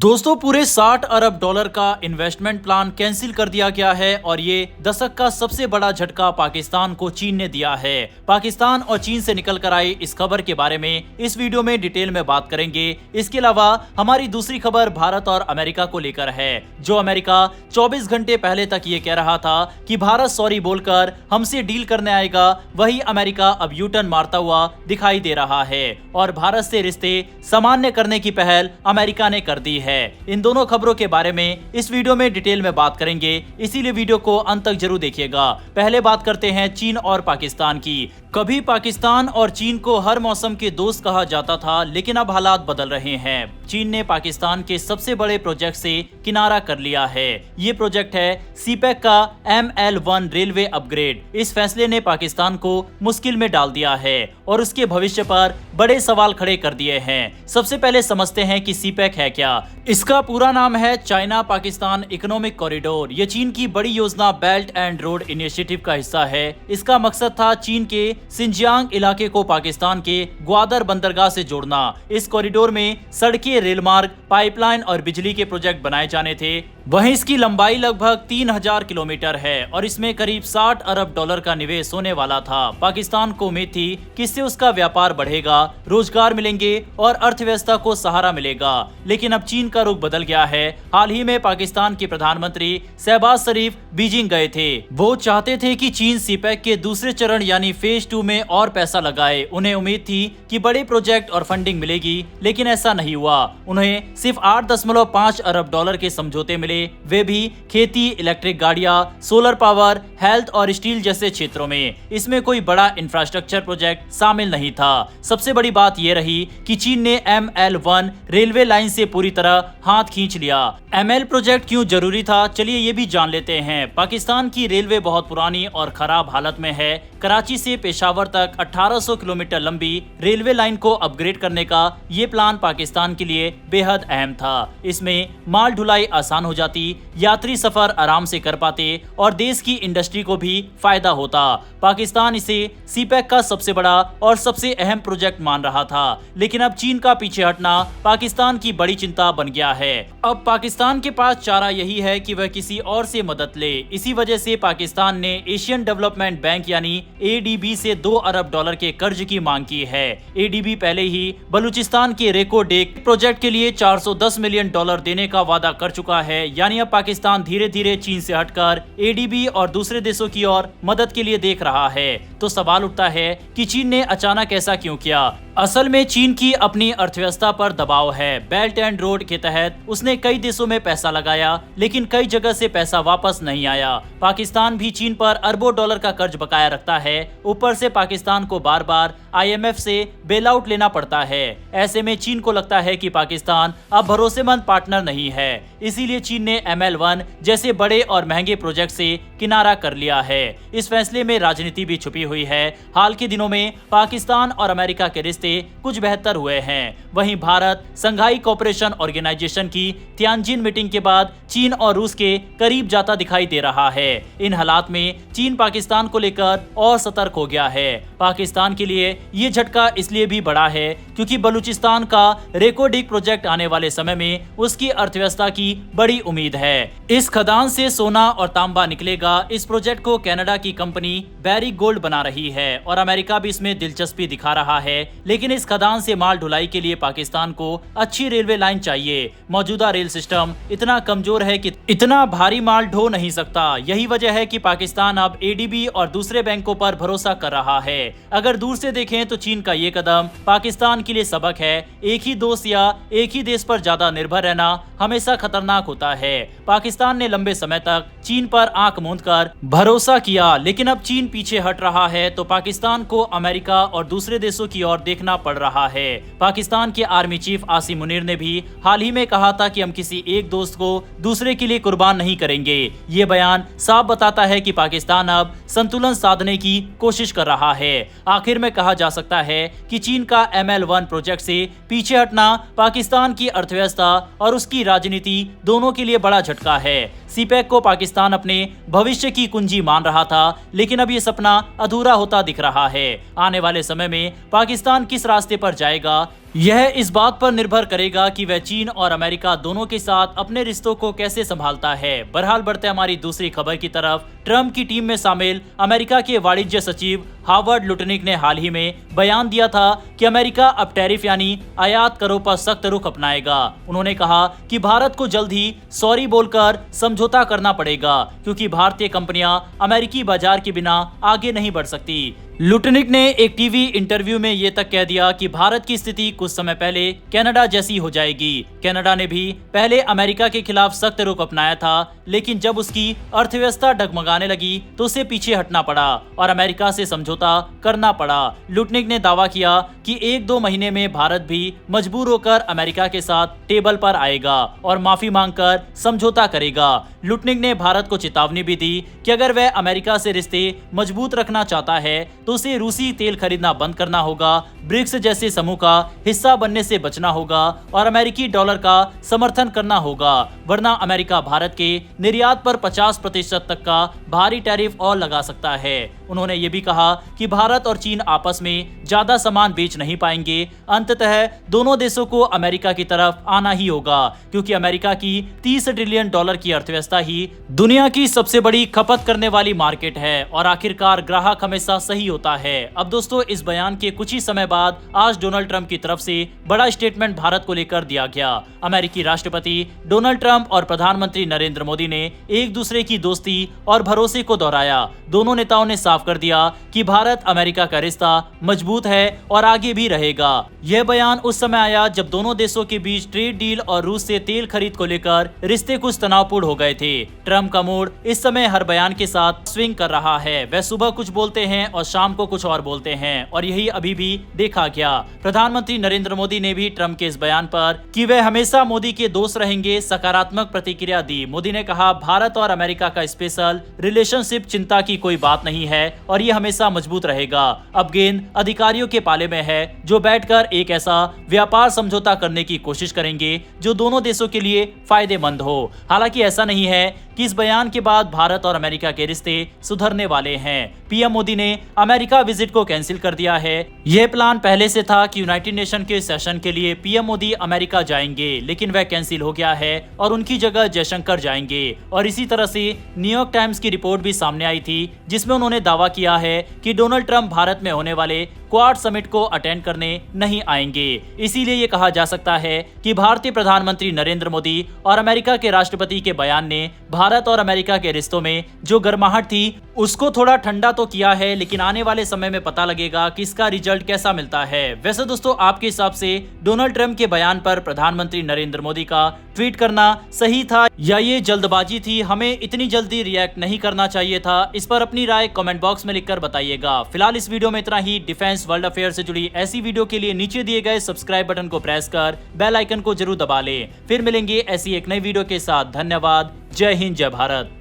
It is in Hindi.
दोस्तों पूरे 60 अरब डॉलर का इन्वेस्टमेंट प्लान कैंसिल कर दिया गया है और ये दशक का सबसे बड़ा झटका पाकिस्तान को चीन ने दिया है। पाकिस्तान और चीन से निकल कर आई इस खबर के बारे में इस वीडियो में डिटेल में बात करेंगे। इसके अलावा हमारी दूसरी खबर भारत और अमेरिका को लेकर है। जो अमेरिका 24 घंटे पहले तक ये कह रहा था कि भारत सॉरी बोलकर हमसे डील करने आएगा, वही अमेरिका अब यू टर्न मारता हुआ दिखाई दे रहा है और भारत से रिश्ते सामान्य करने की पहल अमेरिका ने कर दी है। इन दोनों खबरों के बारे में इस वीडियो में डिटेल में बात करेंगे, इसीलिए वीडियो को अंत तक जरूर देखिएगा। पहले बात करते हैं चीन और पाकिस्तान की। कभी पाकिस्तान और चीन को हर मौसम के दोस्त कहा जाता था, लेकिन अब हालात बदल रहे हैं। चीन ने पाकिस्तान के सबसे बड़े प्रोजेक्ट से किनारा कर लिया है। ये प्रोजेक्ट है सीपेक का ML1 रेलवे अपग्रेड। इस फैसले ने पाकिस्तान को मुश्किल में डाल दिया है और उसके भविष्य पर बड़े सवाल खड़े कर दिए हैं। सबसे पहले समझते हैं कि सीपेक है क्या। इसका पूरा नाम है चाइना पाकिस्तान इकोनॉमिक कॉरिडोर। ये चीन की बड़ी योजना बेल्ट एंड रोड इनिशिएटिव का हिस्सा है। इसका मकसद था चीन के सिंजियांग इलाके को पाकिस्तान के ग्वादर बंदरगाह से जोड़ना। इस कॉरिडोर में सड़कें, रेलमार्ग, पाइपलाइन और बिजली के प्रोजेक्ट बनाए जाने थे। वहीं इसकी लंबाई लगभग 3000 किलोमीटर है और इसमें करीब 60 अरब डॉलर का निवेश होने वाला था। पाकिस्तान को उम्मीद थी कि इससे उसका व्यापार बढ़ेगा, रोजगार मिलेंगे और अर्थव्यवस्था को सहारा मिलेगा। लेकिन अब चीन का रुख बदल गया है। हाल ही में पाकिस्तान के प्रधानमंत्री शहबाज शरीफ बीजिंग गए थे। वो चाहते थे कि चीन सीपेक के दूसरे चरण यानी फेज 2 में और पैसा लगाए। उन्हें उम्मीद थी कि बड़े प्रोजेक्ट और फंडिंग मिलेगी, लेकिन ऐसा नहीं हुआ। उन्हें सिर्फ 8.5 अरब डॉलर के समझौते मिले, वे भी खेती, इलेक्ट्रिक गाड़ियां, सोलर पावर, हेल्थ और स्टील जैसे क्षेत्रों में। इसमें कोई बड़ा इंफ्रास्ट्रक्चर प्रोजेक्ट शामिल नहीं था। सबसे बड़ी बात यह रही कि चीन ने ML1 रेलवे लाइन से पूरी तरह हाथ खींच लिया। ML प्रोजेक्ट क्यों जरूरी था, चलिए ये भी जान लेते हैं। पाकिस्तान की रेलवे बहुत पुरानी और खराब हालत में है। कराची से पेशावर तक 1800 किलोमीटर लंबी रेलवे लाइन को अपग्रेड करने का ये प्लान पाकिस्तान के लिए बेहद अहम था। इसमें माल ढुलाई आसान हो जाती, यात्री सफर आराम से कर पाते और देश की इंडस्ट्री को भी फायदा होता। पाकिस्तान इसे सीपेक का सबसे बड़ा और सबसे अहम प्रोजेक्ट मान रहा था, लेकिन अब चीन का पीछे हटना पाकिस्तान की बड़ी चिंता बन गया है। अब पाकिस्तान के पास चारा यही है कि वह किसी और से मदद ले। इसी वजह से पाकिस्तान ने एशियन डेवलपमेंट बैंक यानी ADB से 2 अरब डॉलर के कर्ज की मांग की है। ADB पहले ही बलूचिस्तान के रेको डेक प्रोजेक्ट के लिए 410 मिलियन डॉलर देने का वादा कर चुका है। यानी अब पाकिस्तान धीरे धीरे चीन से हटकर ADB और दूसरे देशों की ओर मदद के लिए देख रहा है। तो सवाल उठता है कि चीन ने अचानक ऐसा क्यों किया। असल में चीन की अपनी अर्थव्यवस्था पर दबाव है। बेल्ट एंड रोड के तहत उसने कई देशों में पैसा लगाया, लेकिन कई जगह से पैसा वापस नहीं आया। पाकिस्तान भी चीन पर अरबों डॉलर का कर्ज बकाया रखता है। ऊपर से पाकिस्तान को बार बार IMF से बेल आउट लेना पड़ता है। ऐसे में चीन को लगता है कि पाकिस्तान अब भरोसेमंद पार्टनर नहीं है। इसीलिए चीन ने ML1 जैसे बड़े और महंगे प्रोजेक्ट से किनारा कर लिया है। इस फैसले में राजनीति भी छुपी हुई है। हाल के दिनों में पाकिस्तान और अमेरिका के रिश्ते कुछ बेहतर हुए हैं। वहीं भारत संघाई कोऑपरेशन ऑर्गेनाइजेशन की तियानजिन मीटिंग के बाद चीन और रूस के करीब जाता दिखाई दे रहा है। इन हालात में चीन पाकिस्तान को लेकर और सतर्क हो गया है। पाकिस्तान के लिए ये झटका इसलिए भी बड़ा है क्योंकि बलूचिस्तान का रेको डेक प्रोजेक्ट आने वाले समय में उसकी अर्थव्यवस्था की बड़ी उम्मीद है। इस खदान से सोना और तांबा निकलेगा। इस प्रोजेक्ट को कनाडा की कंपनी बैरिक गोल्ड बना रही है और अमेरिका भी इसमें दिलचस्पी दिखा रहा है। लेकिन इस खदान से माल ढुलाई के लिए पाकिस्तान को अच्छी रेलवे लाइन चाहिए। मौजूदा रेल सिस्टम इतना कमजोर है कि इतना भारी माल ढो नहीं सकता। यही वजह है कि पाकिस्तान अब ADB और दूसरे बैंकों पर भरोसा कर रहा है। अगर दूर से देखें तो चीन का ये कदम पाकिस्तान के लिए सबक है। एक ही दोस्त या एक ही देश पर ज्यादा निर्भर रहना हमेशा खतरनाक होता है। पाकिस्तान ने लंबे समय तक चीन पर आंख मूंद कर भरोसा किया, लेकिन अब चीन पीछे हट रहा है तो पाकिस्तान को अमेरिका और दूसरे देशों की ओर देखना पड़ रहा है। पाकिस्तान के आर्मी चीफ आसिम मुनीर ने भी हाल ही में कहा था कि हम किसी एक दोस्त को दूसरे के लिए कुर्बान नहीं करेंगे। ये बयान साफ बताता है कि पाकिस्तान अब संतुलन साधने की कोशिश कर रहा है। आखिर में कहा जा सकता है कि चीन का ML1 प्रोजेक्ट से पीछे हटना पाकिस्तान की अर्थव्यवस्था और उसकी राजनीति दोनों के लिए बड़ा झटका है। सीपेक को पाकिस्तान अपने भविष्य की कुंजी मान रहा था, लेकिन अब ये सपना अधूरा होता दिख रहा है। आने वाले समय में पाकिस्तान किस रास्ते पर जाएगा यह इस बात पर निर्भर करेगा कि वह चीन और अमेरिका दोनों के साथ अपने रिश्तों को कैसे संभालता है। बहरहाल बढ़ते हमारी दूसरी खबर की तरफ। ट्रंप की टीम में शामिल अमेरिका के वाणिज्य सचिव हावर्ड लुटनिक ने हाल ही में बयान दिया था कि अमेरिका अब टैरिफ यानी आयात करों पर सख्त रुख अपनाएगा। उन्होंने कहा कि भारत को जल्द ही सॉरी बोलकर समझौता करना पड़ेगा, क्योंकि भारतीय कंपनियां अमेरिकी बाजार के बिना आगे नहीं बढ़ सकती। लुटनिक ने एक टीवी इंटरव्यू में ये तक कह दिया कि भारत की स्थिति कुछ समय पहले कनाडा जैसी हो जाएगी। कनाडा ने भी पहले अमेरिका के खिलाफ सख्त रुख अपनाया था, लेकिन जब उसकी अर्थव्यवस्था डगमगाने लगी तो उसे पीछे हटना पड़ा और अमेरिका से समझौता करना पड़ा। लुटनिक ने दावा किया कि 1-2 महीने में भारत भी मजबूर होकर अमेरिका के साथ टेबल पर आएगा और माफी मांगकर समझौता करेगा। लुटनिक ने भारत को चेतावनी भी दी कि अगर वह अमेरिका से रिश्ते मजबूत रखना चाहता है तो उसे रूसी तेल खरीदना बंद करना होगा, ब्रिक्स जैसे समूह का हिस्सा बनने से बचना होगा और अमेरिकी डॉलर का समर्थन करना होगा, वरना अमेरिका भारत के निर्यात पर 50% तक का भारी टैरिफ और लगा सकता है। उन्होंने ये भी कहा कि भारत और चीन आपस में ज्यादा सामान बेच नहीं पाएंगे। अंततः दोनों देशों को अमेरिका की तरफ आना ही होगा, क्योंकि अमेरिका की $30 ट्रिलियन की अर्थव्यवस्था ही दुनिया की सबसे बड़ी खपत करने वाली मार्केट है और आखिरकार ग्राहक हमेशा सही होता है। अब दोस्तों, इस बयान के कुछ ही समय बाद आज डोनाल्ड ट्रंप की तरफ से बड़ा स्टेटमेंट भारत को लेकर दिया गया। अमेरिकी राष्ट्रपति डोनाल्ड ट्रंप और प्रधानमंत्री नरेंद्र मोदी ने एक दूसरे की दोस्ती और भरोसे को दोहराया। दोनों नेताओं ने साफ कर दिया कि भारत अमेरिका का रिश्ता मजबूत है और आगे भी रहेगा। यह बयान उस समय आया जब दोनों देशों के बीच ट्रेड डील और रूस से तेल खरीद को लेकर रिश्ते कुछ तनावपूर्ण हो गए थे। ट्रंप का मूड इस समय हर बयान के साथ स्विंग कर रहा है। वह सुबह कुछ बोलते हैं और शाम को कुछ और बोलते हैं, और यही अभी भी देखा गया। प्रधानमंत्री नरेंद्र मोदी ने भी ट्रंप के इस बयान पर कि वह हमेशा मोदी के दोस्त रहेंगे सकारात्मक प्रतिक्रिया दी। मोदी ने कहा, भारत और अमेरिका का स्पेशल रिलेशनशिप चिंता की कोई बात नहीं है और ये हमेशा मजबूत रहेगा। अब गेंद अधिकारियों के पाले में है जो बैठकर एक ऐसा व्यापार समझौता करने की कोशिश करेंगे जो दोनों देशों के लिए फायदेमंद हो। हालांकि ऐसा नहीं है कि इस बयान के बाद भारत और अमेरिका के रिश्ते सुधरने वाले हैं। पीएम मोदी ने अमेरिका विजिट को कैंसिल कर दिया है। यह प्लान पहले से था कि यूनाइटेड नेशन के सेशन के लिए पीएम मोदी अमेरिका जाएंगे, लेकिन वह कैंसिल हो गया है और उनकी जगह जयशंकर जाएंगे। और इसी तरह से न्यूयॉर्क टाइम्स की रिपोर्ट भी सामने आई थी, जिसमें उन्होंने दावा किया है कि डोनाल्ड ट्रंप भारत में होने वाले क्वाड समिट को अटेंड करने नहीं आएंगे। इसीलिए ये कहा जा सकता है कि भारतीय प्रधानमंत्री नरेंद्र मोदी और अमेरिका के राष्ट्रपति के बयान ने भारत और अमेरिका के रिश्तों में जो गर्माहट थी उसको थोड़ा ठंडा तो किया है, लेकिन आने वाले समय में पता लगेगा कि इसका रिजल्ट कैसा मिलता है। वैसे दोस्तों, आपके हिसाब से डोनाल्ड ट्रंप के बयान पर प्रधानमंत्री नरेंद्र मोदी का ट्वीट करना सही था या ये जल्दबाजी थी? हमें इतनी जल्दी रिएक्ट नहीं करना चाहिए था? इस पर अपनी राय कमेंट बॉक्स में लिखकर बताइएगा। फिलहाल इस वीडियो में इतना ही। डिफेंस, वर्ल्ड अफेयर से जुड़ी ऐसी वीडियो के लिए नीचे दिए गए सब्सक्राइब बटन को प्रेस कर बेल आइकन को जरूर दबा लें। फिर मिलेंगे ऐसी एक नई वीडियो के साथ। धन्यवाद। जय हिंद, जय भारत।